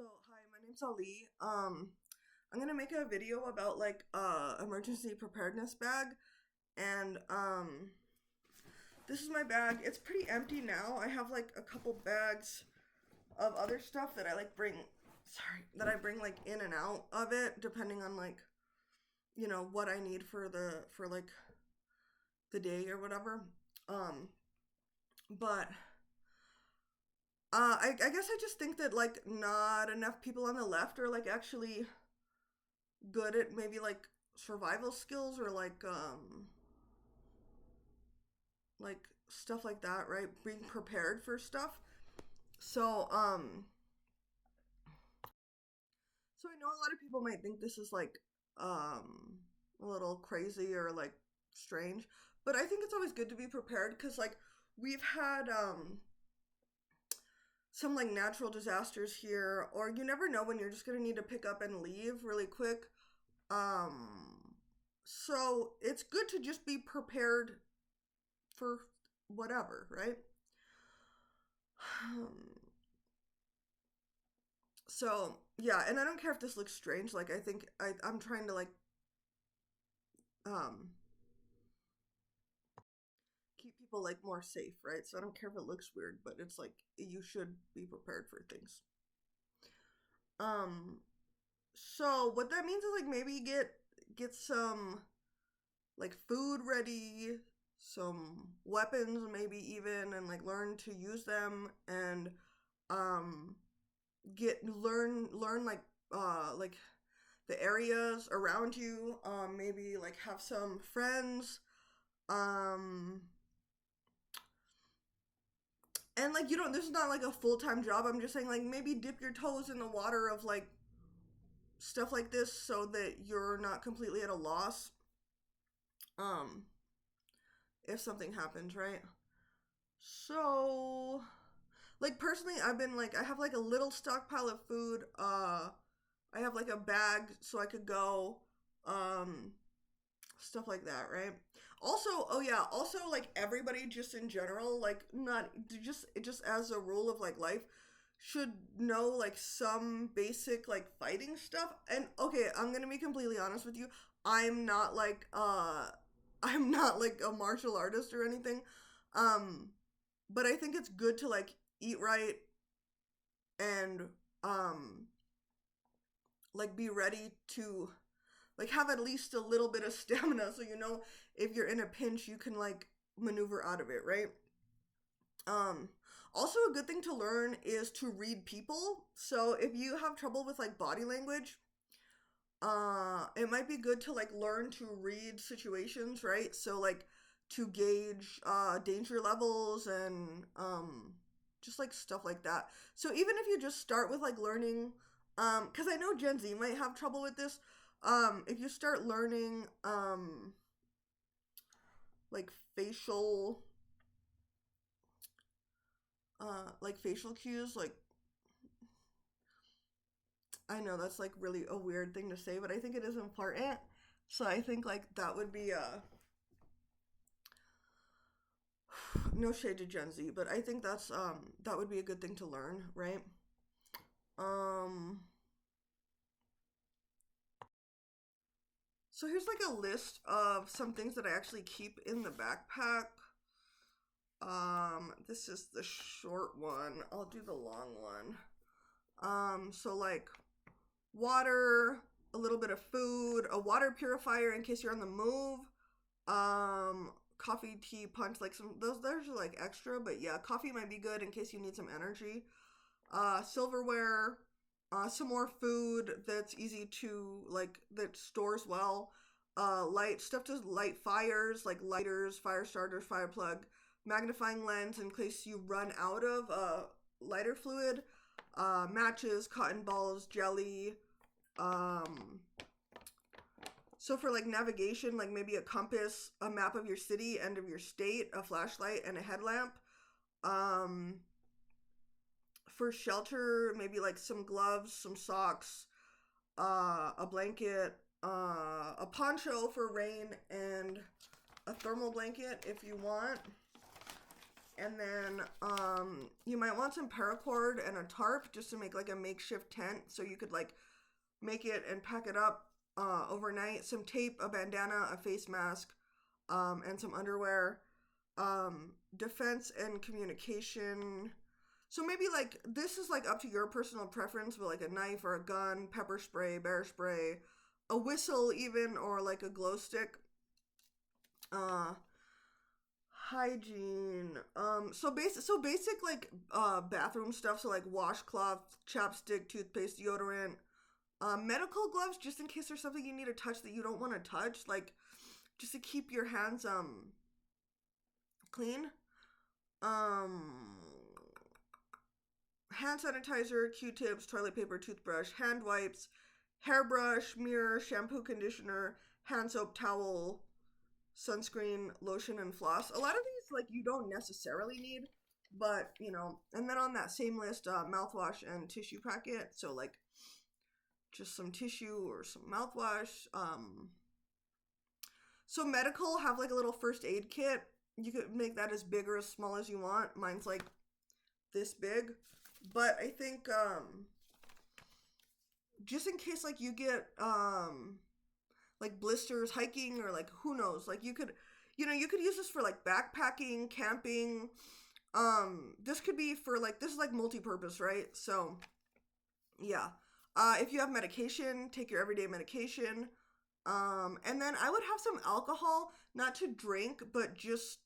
Hi, my name's Ali. I'm gonna make a video about like emergency preparedness bag, and this is my bag. It's pretty empty now. I have like a couple bags of other stuff that I like bring. Sorry, that I bring like in and out of it, depending on like what I need for like the day or whatever. Um, but I guess I just think that like not enough people on the left are like actually good at maybe like survival skills or like stuff like that, right? Being prepared for stuff. So so I know a lot of people might think this is like a little crazy or like strange, but I think it's always good to be prepared cuz like we've had some like natural disasters here, or you never know when you're just going to need to pick up and leave really quick. um so it's good to just be prepared for whatever, right? Um, so yeah, and I don't care if this looks strange. Like I think I'm trying to like um keep people like more safe, right? So I don't care if it looks weird, but it's like you should be prepared for things. Um, so what that means is like maybe get some like food ready, some weapons maybe even, and like learn to use them, and um get learn like the areas around you. Maybe like have some friends. um and like you don't, this is not like a full-time job. I'm just saying like maybe dip your toes in the water of like stuff like this so that you're not completely at a loss um if something happens, right? So like personally, I've been like I have like a little stockpile of food. I have like a bag so I could go. um Stuff like that, right? Also, oh yeah, also like everybody just in general, like not just as a rule of like life, should know like some basic like fighting stuff. And okay, I'm gonna be completely honest with you. I'm not like I'm not like a martial artist or anything. Um but I think it's good to like eat right and um like be ready to like have at least a little bit of stamina so if you're in a pinch you can like maneuver out of it, right? um Also a good thing to learn is to read people. So if you have trouble with like body language, it might be good to like learn to read situations, right? So like to gauge danger levels and just like stuff like that. So even if you just start with like learning, because I know Gen Z might have trouble with this. If you start learning like facial cues, like I know that's like really a weird thing to say, but I think it is important. So I think like that would be no shade to Gen Z, but I think that would be a good thing to learn, right? Um so here's like a list of some things that I actually keep in the backpack. This is the short one. I'll do the long one. So like water, a little bit of food, a water purifier in case you're on the move, coffee, tea, punch, like some those are like extra, but yeah, coffee might be good in case you need some energy. Silverware, some more food that's easy to like that stores well. Light stuff to light fires like lighters, fire starters, fire plug, magnifying lens in case you run out of lighter fluid, matches, cotton balls, jelly. Um, so for like navigation, like maybe a compass, a map of your city and of your state, a flashlight, and a headlamp. Um, for shelter, maybe like some gloves, some socks, a blanket, a poncho for rain, and a thermal blanket if you want. And then you might want some paracord and a tarp just to make like a makeshift tent so you could like make it and pack it up overnight. Some tape, a bandana, a face mask, and some underwear. Defense and communication. So maybe like this is like up to your personal preference, but like a knife or a gun, pepper spray, bear spray, a whistle even, or like a glow stick. Uh, Hygiene. So basic like bathroom stuff. So like washcloth, chapstick, toothpaste, deodorant. Medical gloves just in case there's something you need to touch that you don't want to touch. Like just to keep your hands clean. Um, Hand sanitizer, Q-tips, toilet paper, toothbrush, hand wipes, hairbrush, mirror, shampoo, conditioner, hand soap, towel, sunscreen, lotion, and floss. A lot of these, like, you don't necessarily need, but, you know, and then on that same list, mouthwash and tissue packet. So, like, just some tissue or some mouthwash. So medical have, like, a little first aid kit. You could make that as big or as small as you want. Mine's, like, this big. But I think, just in case, like, you get, like blisters hiking or like who knows, like you could, you know, you could use this for like backpacking, camping. This could be for like, this is like multi-purpose, right? So yeah. If you have medication, take your everyday medication. And then I would have some alcohol, not to drink, but just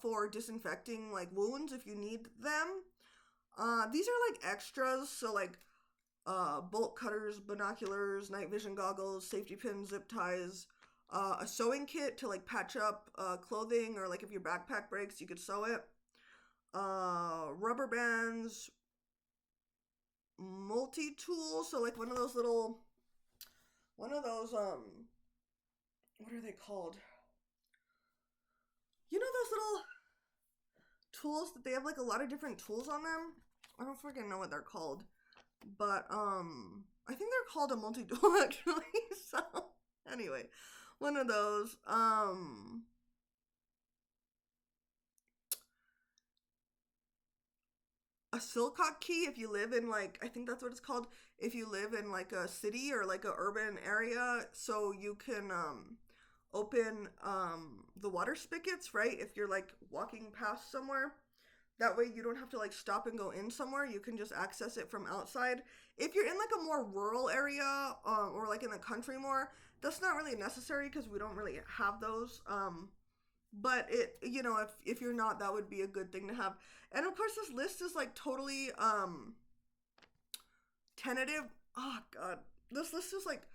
for disinfecting like wounds if you need them. These are like extras, so like bolt cutters, binoculars, night vision goggles, safety pins, zip ties, a sewing kit to like patch up clothing, or like if your backpack breaks, you could sew it. Rubber bands, multi tool, so like one of those what are they called? You know those little tools that they have like a lot of different tools on them? I don't freaking know what they're called. But I think they're called a multi-tool actually. So anyway, one of those. A Silcock key if you live in like, I think that's what it's called, if you live in like a city or like a urban area, so you can open the water spigots, right? If you're like walking past somewhere. That way you don't have to like stop and go in somewhere. You can just access it from outside. If you're in like a more rural area, or like in the country more, that's not really necessary because we don't really have those. But it, you know, if you're not, that would be a good thing to have. And of course, this list is like totally tentative. Oh God, this list is like,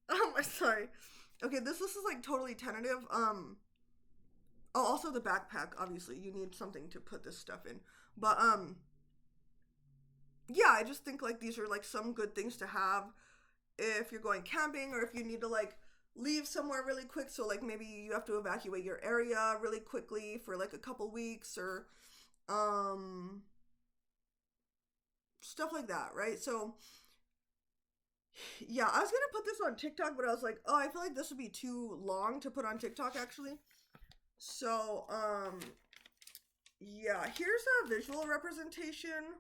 oh, I'm sorry. Okay, this list is like totally tentative. Oh, also the backpack. Obviously, you need something to put this stuff in. But yeah, I just think like these are like some good things to have if you're going camping, or if you need to like leave somewhere really quick. So like maybe you have to evacuate your area really quickly for like a couple weeks, or um stuff like that, right? So yeah, I was gonna put this on TikTok, but I was like, oh, I feel like this would be too long to put on TikTok actually. So yeah, here's a visual representation.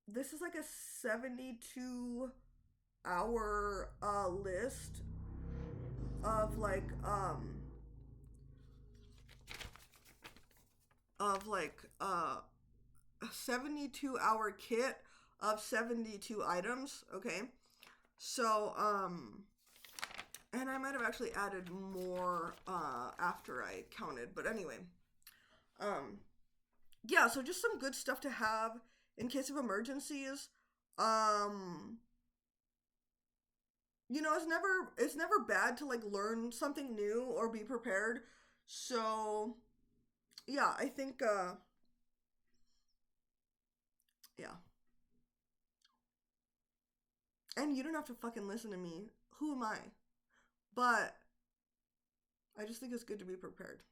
This is like a 72-hour list of like a 72-hour kit of 72 items, okay? So and I might have actually added more after I counted, but anyway. Um yeah, so just some good stuff to have in case of emergencies. Um you know, it's never bad to like learn something new or be prepared. So, yeah, I think yeah. And you don't have to fucking listen to me. Who am I? But I just think it's good to be prepared.